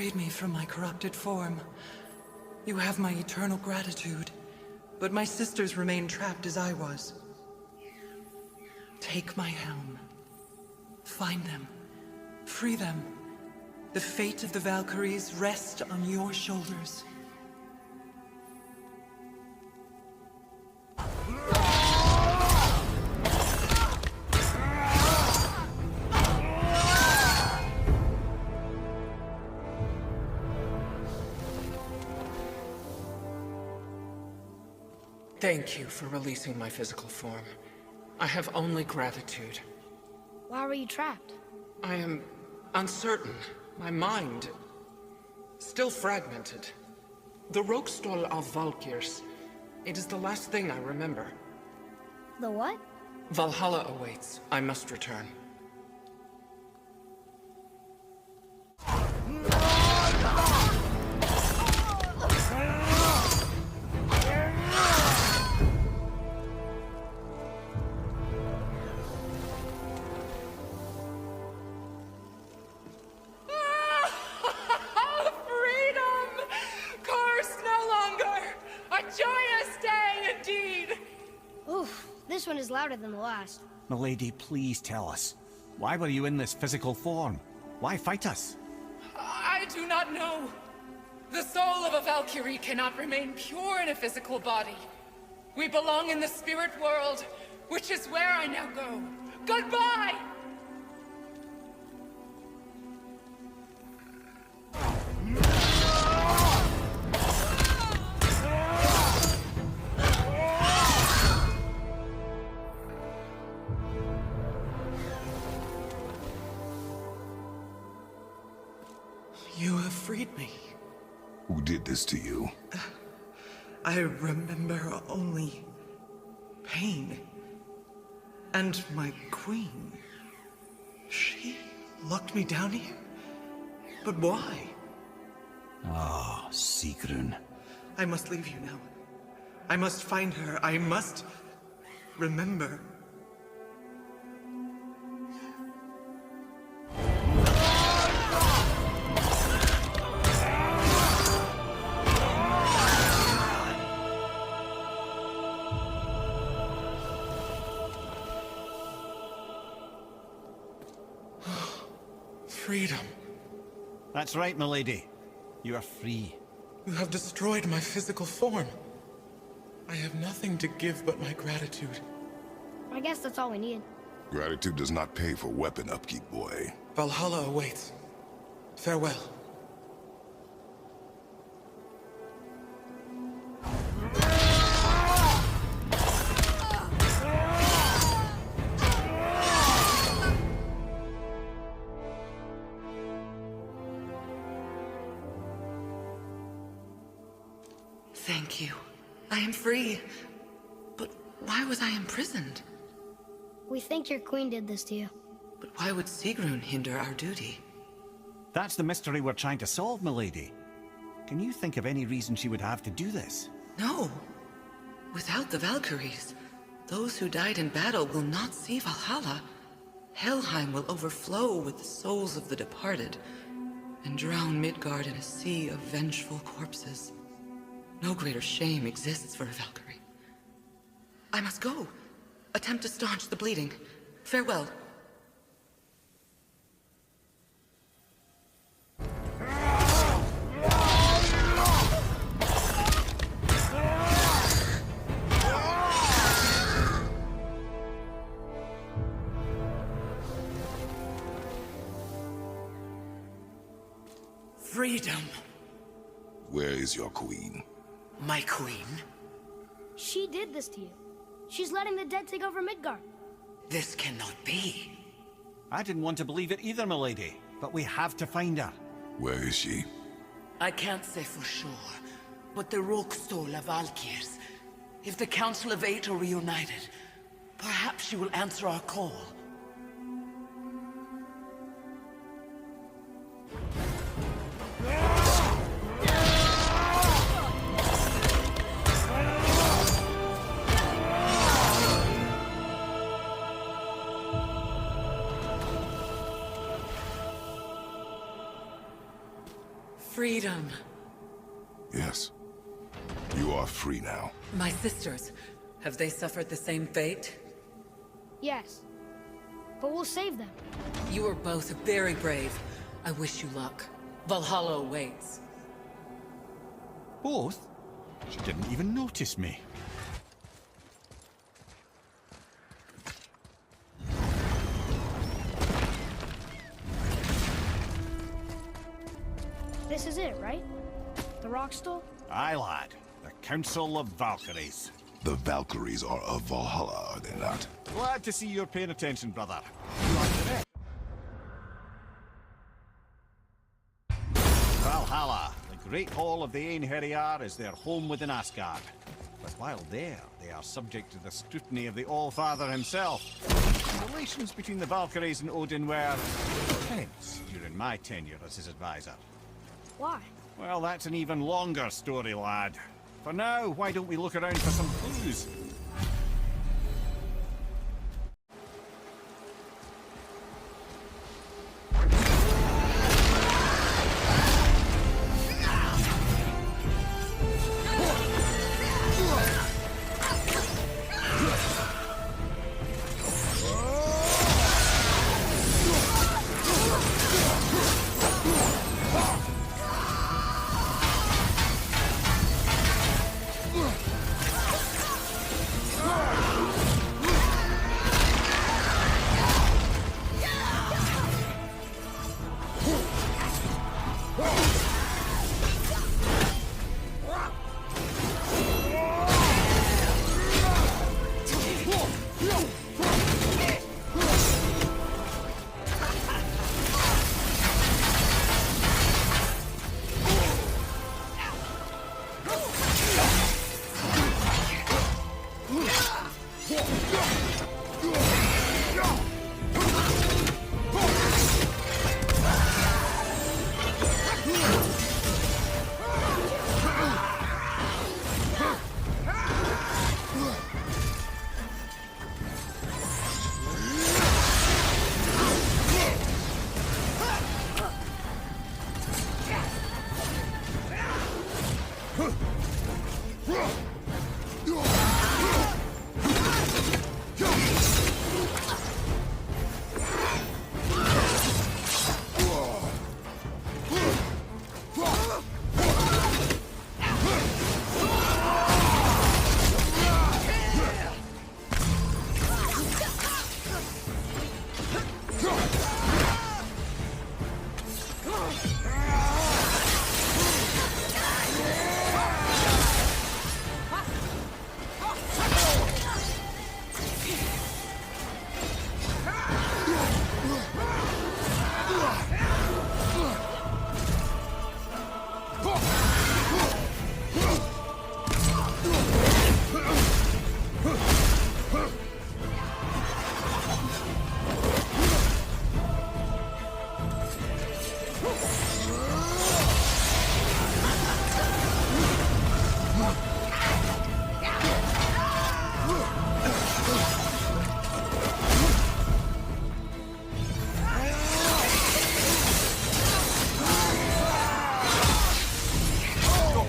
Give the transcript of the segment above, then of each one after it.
freed me from my corrupted form. You have my eternal gratitude. But my sisters remain trapped as I was. Take my helm. Find them. Free them. The fate of the Valkyries rests on your shoulders. Thank you for releasing my physical form. I have only gratitude. Why were you trapped? I am uncertain. My mind still fragmented. The Rokstol of Valkyries. It is the last thing I remember. The what? Valhalla awaits. I must return. This one is louder than the last. Milady, please tell us. Why were you in this physical form? Why fight us? I do not know. The soul of a Valkyrie cannot remain pure in a physical body. We belong in the spirit world, which is where I now go. Goodbye! You have freed me. Who did this to you? I remember only pain. And my queen. She locked me down here? But why? Ah, Sigrun. I must leave you now. I must find her. I must remember. Freedom. That's right, milady. You are free. You have destroyed my physical form. I have nothing to give but my gratitude. I guess that's all we need. Gratitude does not pay for weapon upkeep, boy. Valhalla awaits. Farewell. Thank you. I am free. But why was I imprisoned? We think your queen did this to you. But why would Sigrun hinder our duty? That's the mystery we're trying to solve, milady. Can you think of any reason she would have to do this? No. Without the Valkyries, those who died in battle will not see Valhalla. Helheim will overflow with the souls of the departed, and drown Midgard in a sea of vengeful corpses. No greater shame exists for a Valkyrie. I must go. Attempt to staunch the bleeding. Farewell. Freedom. Where is your queen? My queen? She did this to you. She's letting the dead take over Midgard. This cannot be. I didn't want to believe it either, milady. But we have to find her. Where is she? I can't say for sure, but the Rokstol of Valkyries. If the Council of Eight are reunited, perhaps she will answer our call. Freedom. Yes. You are free now. My sisters, have they suffered the same fate? Yes. But we'll save them. You are both very brave. I wish you luck. Valhalla awaits. Both? She didn't even notice me. This is it, right? The rock stool? Aye, lad. The Council of Valkyries. The Valkyries are of Valhalla, are they not? Glad to see you're paying attention, brother. Valhalla, the great hall of the Einherjar, is their home within Asgard. But while there, they are subject to the scrutiny of the All-Father himself. Relations between the Valkyries and Odin were tense during my tenure as his advisor. Why? Well, that's an even longer story, lad. For now, why don't we look around for some clues?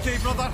Okay, brother?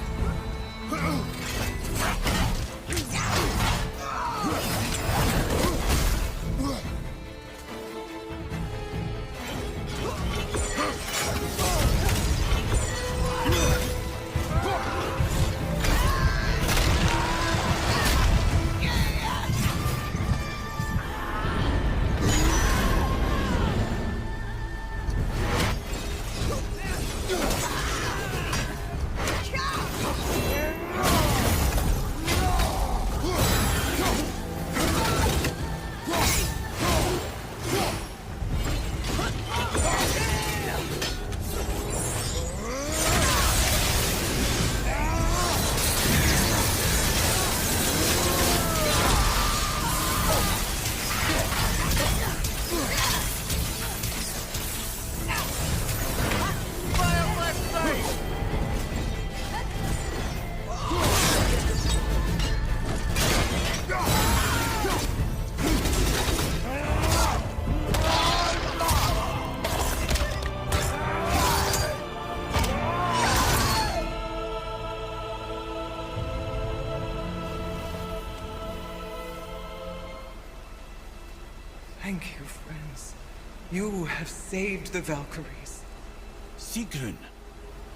Thank you, friends. You have saved the Valkyries. Sigrun,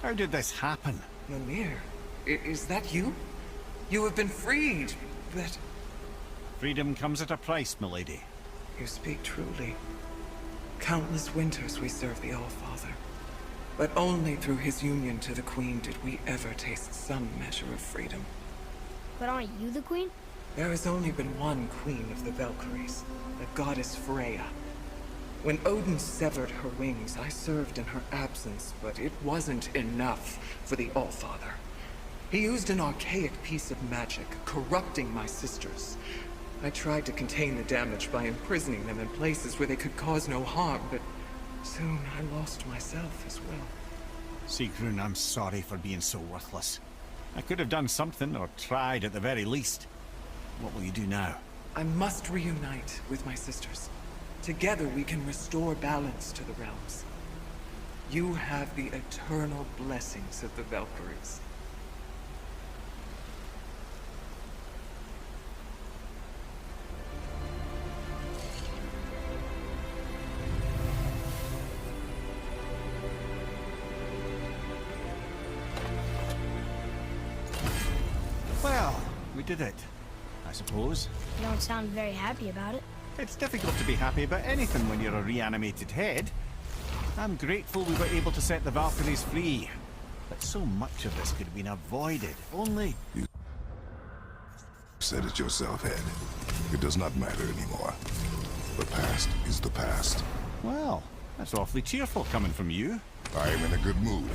how did this happen? Mimir, is that you? You have been freed, but... Freedom comes at a price, milady. You speak truly. Countless winters we served the All-Father. But only through his union to the Queen did we ever taste some measure of freedom. But aren't you the queen? There has only been one Queen of the Valkyries, the goddess Freya. When Odin severed her wings, I served in her absence, but it wasn't enough for the All-Father. He used an archaic piece of magic, corrupting my sisters. I tried to contain the damage by imprisoning them in places where they could cause no harm, but soon I lost myself as well. Sigrun, I'm sorry for being so worthless. I could have done something, or tried at the very least. What will you do now? I must reunite with my sisters. Together we can restore balance to the realms. You have the eternal blessings of the Valkyries. Well, we did it, I suppose. You don't sound very happy about it. It's difficult to be happy about anything when you're a reanimated head. I'm grateful we were able to set the Valkyries free. But so much of this could have been avoided, if only... You said it yourself, Head. It does not matter anymore. The past is the past. Well, that's awfully cheerful coming from you. I am in a good mood.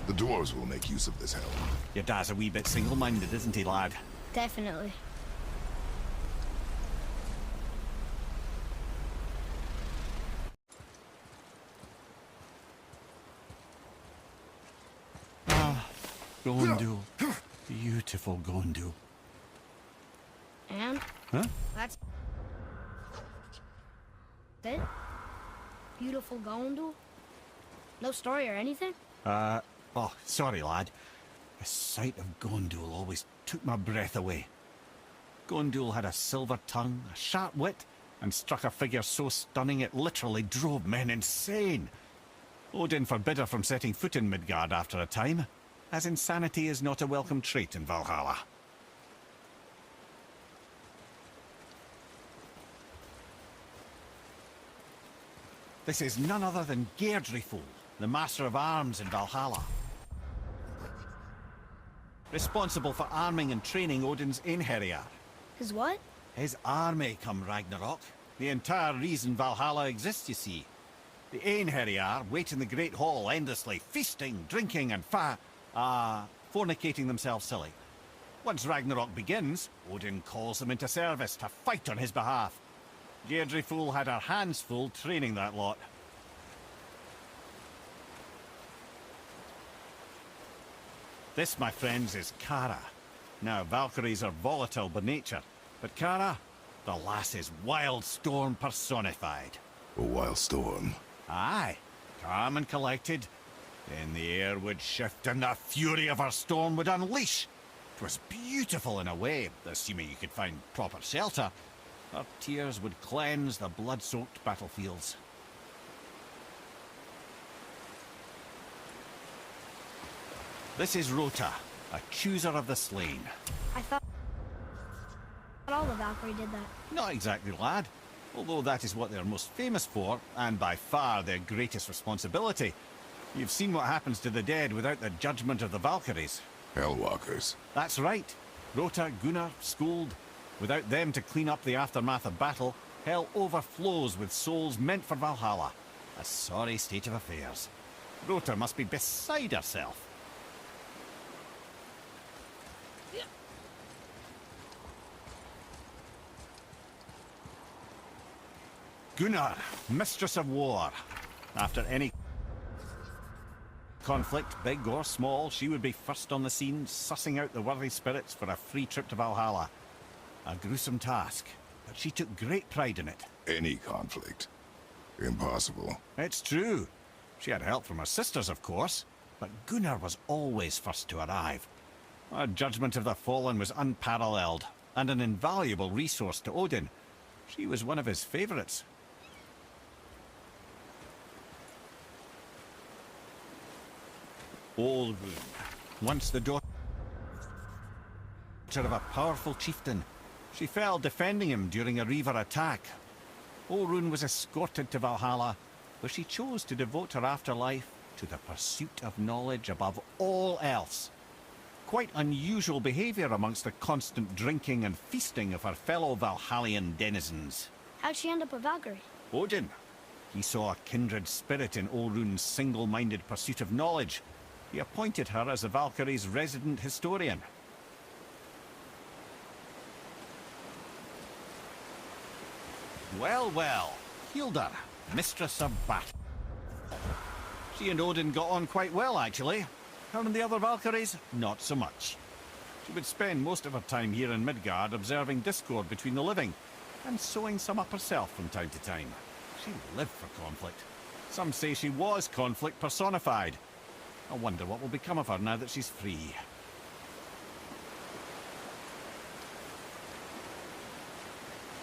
The dwarves will make use of this help. Your dad's a wee bit single-minded, isn't he, lad? Definitely. Gondul. Beautiful Gondul. And? Huh? That's it? Beautiful Gondul? No story or anything? Oh, sorry, lad. The sight of Gondul always took my breath away. Gondul had a silver tongue, a sharp wit, and struck a figure so stunning it literally drove men insane. Odin forbid her from setting foot in Midgard after a time, as insanity is not a welcome trait in Valhalla. This is none other than Geirdriful, the Master of Arms in Valhalla. Responsible for arming and training Odin's Einherjar. His what? His army come Ragnarok. The entire reason Valhalla exists, you see. The Einherjar wait in the Great Hall endlessly, feasting, drinking, and fornicating themselves silly. Once Ragnarok begins, Odin calls them into service to fight on his behalf. Geirdriful had her hands full training that lot. This, my friends, is Kara. Now, Valkyries are volatile by nature, but Kara, the lass is wild storm personified. A wild storm. Aye, calm and collected. Then the air would shift and the fury of her storm would unleash. 'Twas beautiful in a way, assuming you could find proper shelter. Her tears would cleanse the blood-soaked battlefields. This is Rota, a chooser of the slain. I thought all the Valkyrie did that. Not exactly, lad. Although that is what they're most famous for, and by far their greatest responsibility. You've seen what happens to the dead without the judgment of the Valkyries. Hellwalkers. That's right. Rota, Gunnar, Skuld. Without them to clean up the aftermath of battle, hell overflows with souls meant for Valhalla. A sorry state of affairs. Rota must be beside herself. Gunnar, Mistress of War. After any conflict, big or small, she would be first on the scene, sussing out the worthy spirits for a free trip to Valhalla. A gruesome task, but she took great pride in it. Any conflict. Impossible. It's true. She had help from her sisters, of course, but Gunnar was always first to arrive. Her judgment of the fallen was unparalleled, and an invaluable resource to Odin. She was one of his favourites. Olrun, once the daughter of a powerful chieftain. She fell defending him during a Reaver attack. Olrun was escorted to Valhalla, where she chose to devote her afterlife to the pursuit of knowledge above all else. Quite unusual behaviour amongst the constant drinking and feasting of her fellow Valhallian denizens. How'd she end up a Valkyrie? Odin. He saw a kindred spirit in Olrun's single-minded pursuit of knowledge. He appointed her as the Valkyrie's resident historian. Well, well, Hilda, mistress of battle. She and Odin got on quite well, actually. Her and the other Valkyries, not so much. She would spend most of her time here in Midgard observing discord between the living, and sewing some up herself from time to time. She lived for conflict. Some say she was conflict personified. I wonder what will become of her now that she's free.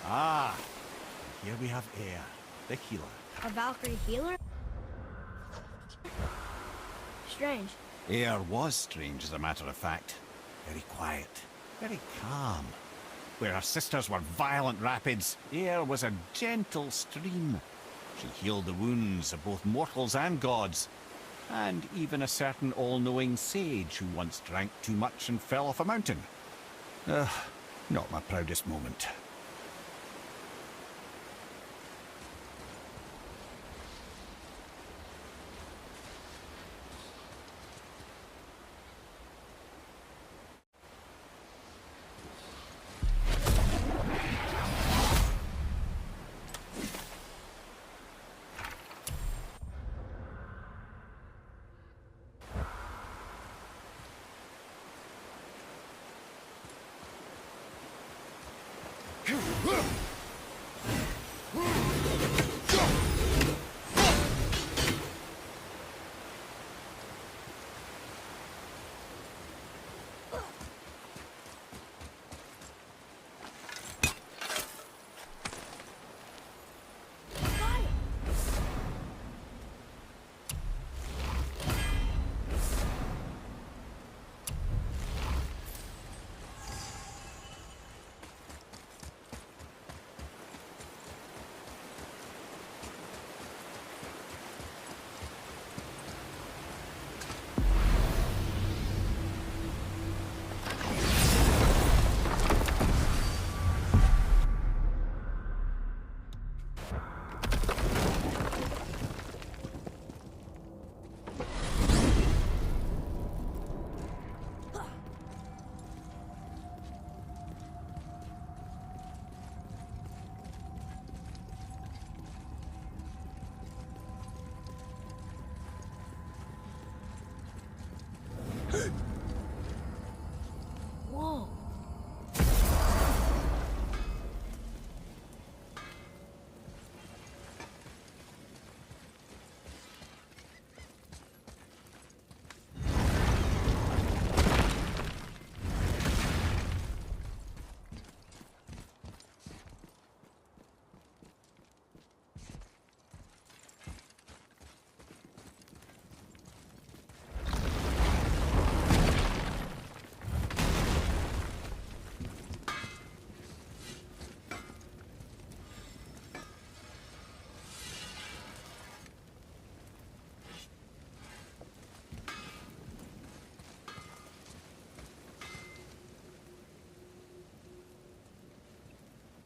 Ah, here we have Eir, the healer. A Valkyrie healer? Strange. Eir was strange, as a matter of fact. Very quiet, very calm. Where her sisters were violent rapids, Eir was a gentle stream. She healed the wounds of both mortals and gods, and even a certain all-knowing sage who once drank too much and fell off a mountain. Not my proudest moment.